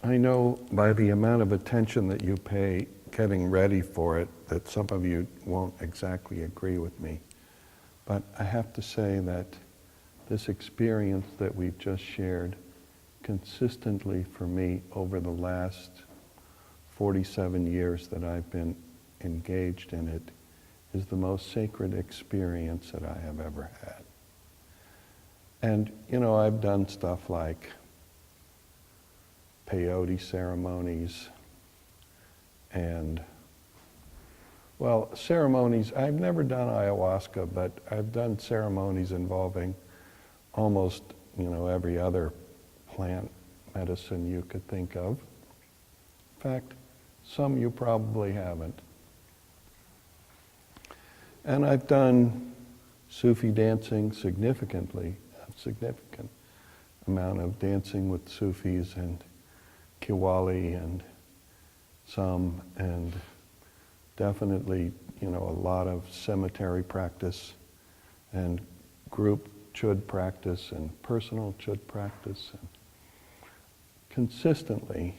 I know by the amount of attention that you pay getting ready for it that some of you won't exactly agree with me. But I have to say that this experience that we've just shared consistently for me over the last 47 years that I've been engaged in it is the most sacred experience that I have ever had. And, you know, I've done stuff like peyote ceremonies and, well, ceremonies, I've never done ayahuasca, but I've done ceremonies involving almost, you know, every other plant medicine you could think of. In fact, some you probably haven't. And I've done Sufi dancing significant amount of dancing with Sufis and Kiwali and some, and definitely, you know, a lot of cemetery practice and group chud practice and personal chud practice. And consistently,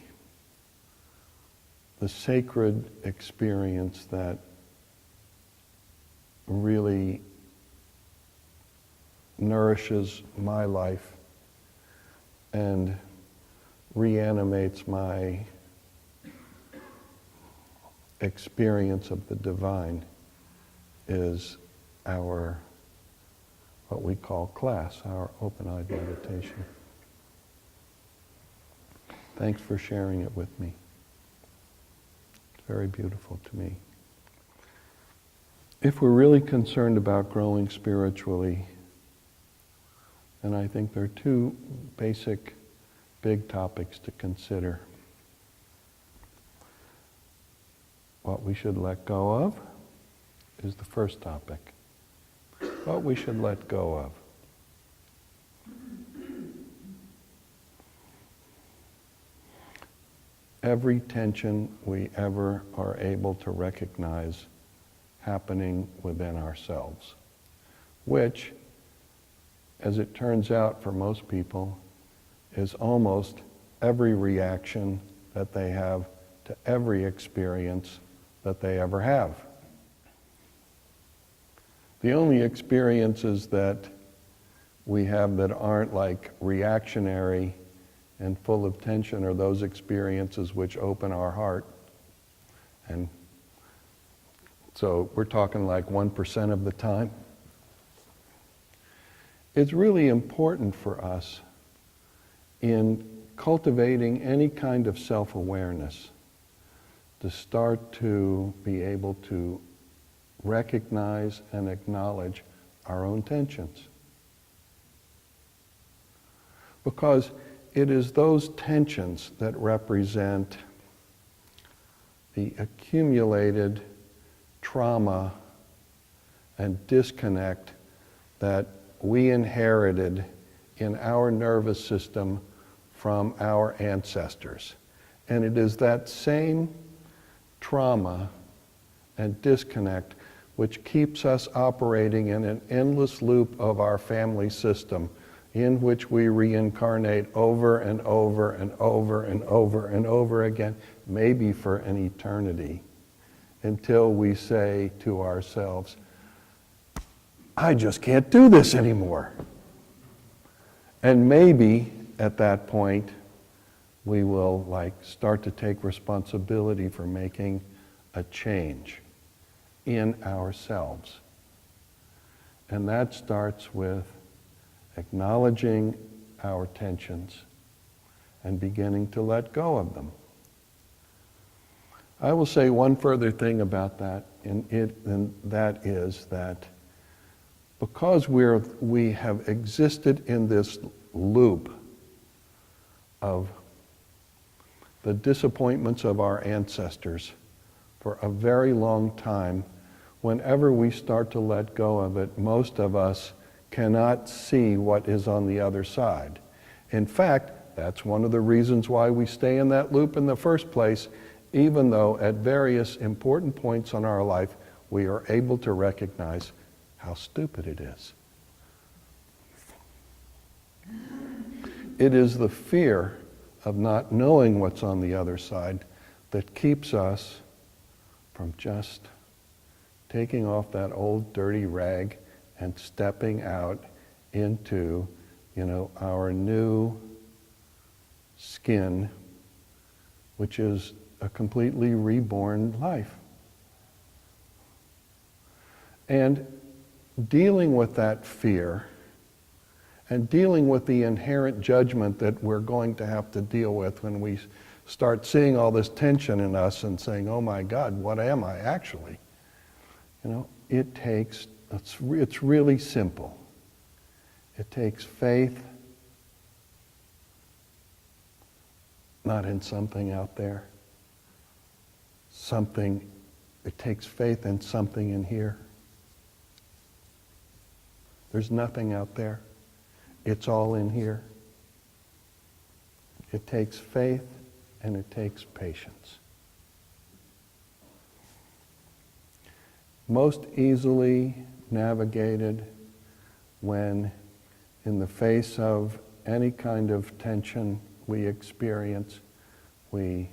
the sacred experience that really nourishes my life and reanimates my experience of the divine is our, what we call class, our open-eyed meditation. Thanks for sharing it with me. It's very beautiful to me. If we're really concerned about growing spiritually, then I think there are two basic big topics to consider. What we should let go of is the first topic. What we should let go of. Every tension we ever are able to recognize happening within ourselves, which, as it turns out for most people, is almost every reaction that they have to every experience that they ever have. The only experiences that we have that aren't like reactionary and full of tension are those experiences which open our heart. And so we're talking like 1% of the time. It's really important for us in cultivating any kind of self-awareness to start to be able to recognize and acknowledge our own tensions. Because it is those tensions that represent the accumulated trauma and disconnect that we inherited in our nervous system from our ancestors. And it is that same trauma and disconnect which keeps us operating in an endless loop of our family system in which we reincarnate over and over and over and over and over again, maybe for an eternity, until we say to ourselves, I just can't do this anymore. And maybe at that point, we will start to take responsibility for making a change in ourselves. And that starts with acknowledging our tensions and beginning to let go of them. I will say one further thing about that, and that is that because we have existed in this loop of the disappointments of our ancestors for a very long time, whenever we start to let go of it, most of us cannot see what is on the other side. In fact, that's one of the reasons why we stay in that loop in the first place, even though at various important points in our life, we are able to recognize how stupid it is. It is the fear of not knowing what's on the other side that keeps us from just taking off that old dirty rag and stepping out into, our new skin, which is a completely reborn life. And dealing with that fear and dealing with the inherent judgment that we're going to have to deal with when we start seeing all this tension in us and saying, oh my God, what am I actually? It's really simple. It takes faith, not in something out there. It takes faith in something in here. There's nothing out there. It's all in here. It takes faith and it takes patience. Most easily navigated when, in the face of any kind of tension we experience, we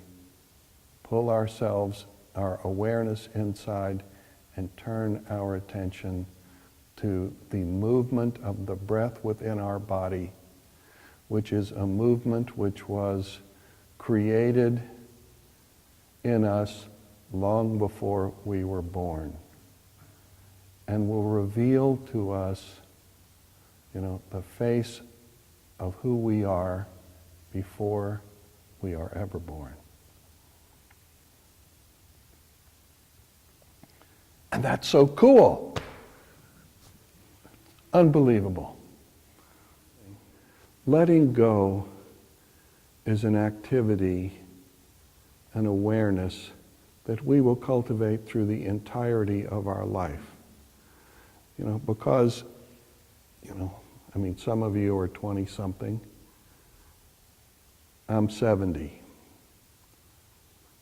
pull our awareness inside and turn our attention to the movement of the breath within our body, which is a movement which was created in us long before we were born, and will reveal to us, the face of who we are before we are ever born. And that's so cool. Unbelievable. Letting go is an activity, an awareness that we will cultivate through the entirety of our life. Because, some of you are 20-something. I'm 70.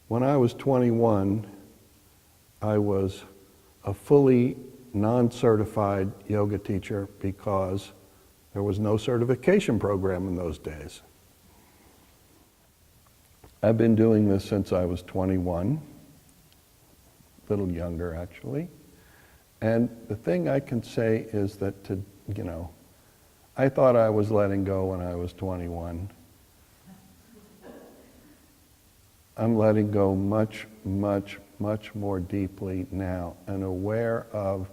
When I was 21, I was a fully non-certified yoga teacher because there was no certification program in those days. I've been doing this since I was 21, a little younger actually. And the thing I can say is that I thought I was letting go when I was 21. I'm letting go much, much, much more deeply now and aware of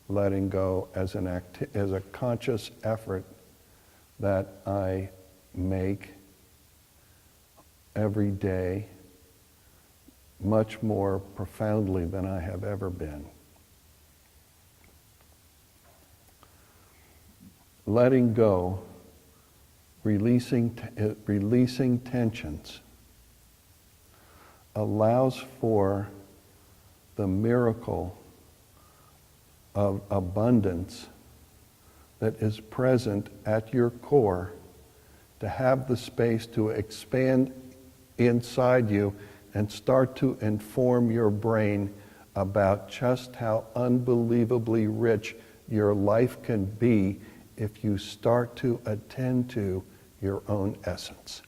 letting go as a conscious effort that I make every day, much more profoundly than I have ever been. Letting go, releasing tensions, allows for the miracle of abundance that is present at your core to have the space to expand inside you and start to inform your brain about just how unbelievably rich your life can be if you start to attend to your own essence.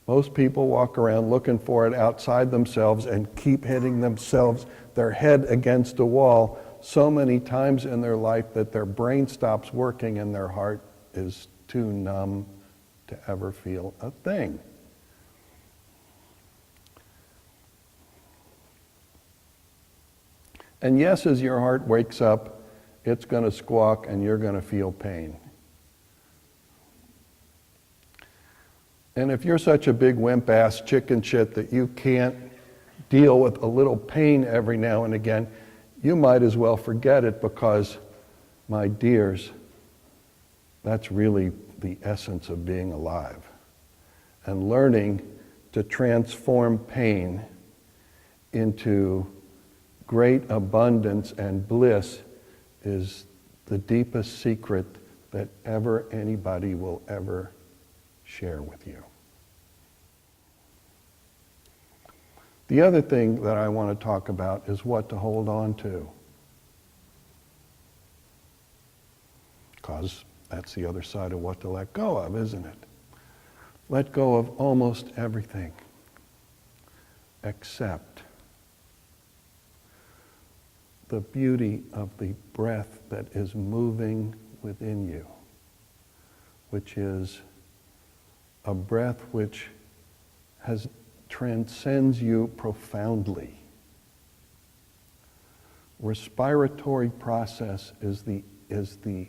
Most people walk around looking for it outside themselves and keep hitting their head against a wall so many times in their life that their brain stops working and their heart is too numb to ever feel a thing. And yes, as your heart wakes up, it's going to squawk and you're going to feel pain. And if you're such a big wimp-ass chicken shit that you can't deal with a little pain every now and again, you might as well forget it because, my dears, that's really the essence of being alive. And learning to transform pain into great abundance and bliss is the deepest secret that anybody will ever share with you. The other thing that I want to talk about is what to hold on to. Because That's the other side of what to let go of, isn't it? Let go of almost everything except the beauty of the breath that is moving within you, which is a breath which transcends you profoundly. Respiratory process is the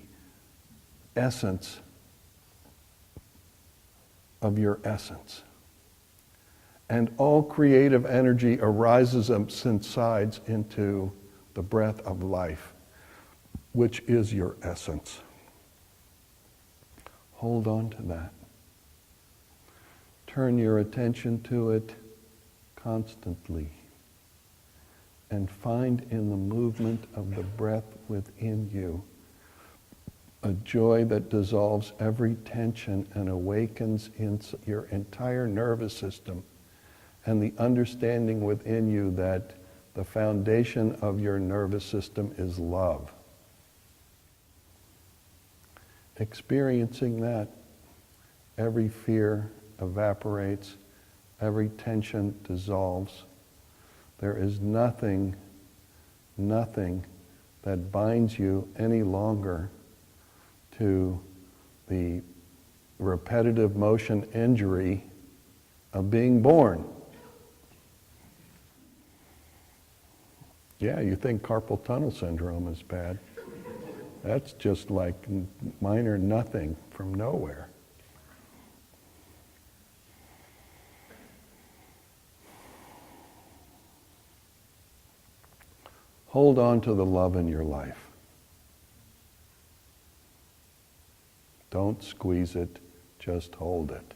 essence of your essence. And all creative energy arises and subsides into the breath of life, which is your essence. Hold on to that. Turn your attention to it constantly and find in the movement of the breath within you a joy that dissolves every tension and awakens in your entire nervous system, and the understanding within you that the foundation of your nervous system is love. Experiencing that, every fear evaporates, every tension dissolves. There is nothing that binds you any longer to the repetitive motion injury of being born. Yeah, you think carpal tunnel syndrome is bad. That's just like minor nothing from nowhere. Hold on to the love in your life. Don't squeeze it, just hold it.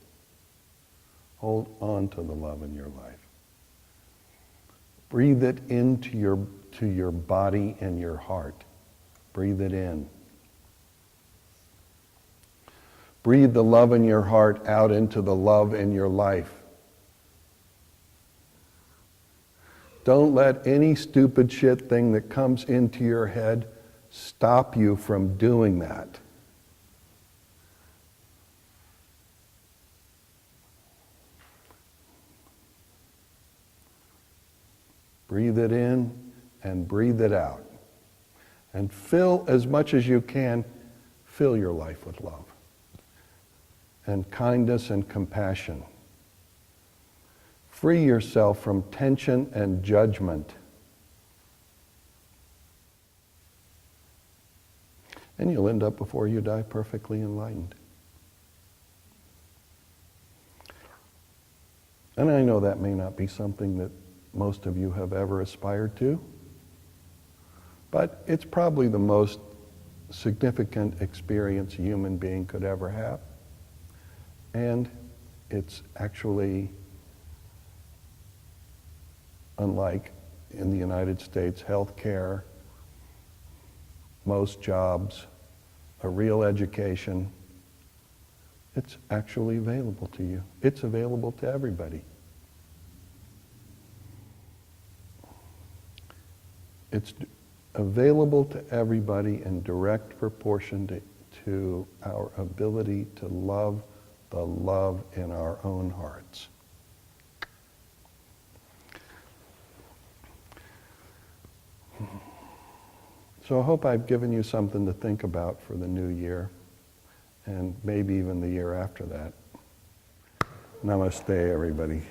Hold on to the love in your life. Breathe it into your body and your heart. Breathe it in. Breathe the love in your heart out into the love in your life. Don't let any stupid shit thing that comes into your head stop you from doing that. Breathe it in and breathe it out. And fill as much as you can, fill your life with love and kindness and compassion. Free yourself from tension and judgment. And you'll end up before you die perfectly enlightened. And I know that may not be something that most of you have ever aspired to, but it's probably the most significant experience a human being could ever have. And it's actually, unlike in the United States, health care, most jobs, a real education, it's actually available to you. It's available to everybody. It's available to everybody in direct proportion to our ability to love the love in our own hearts. So I hope I've given you something to think about for the new year, and maybe even the year after that. Namaste, everybody.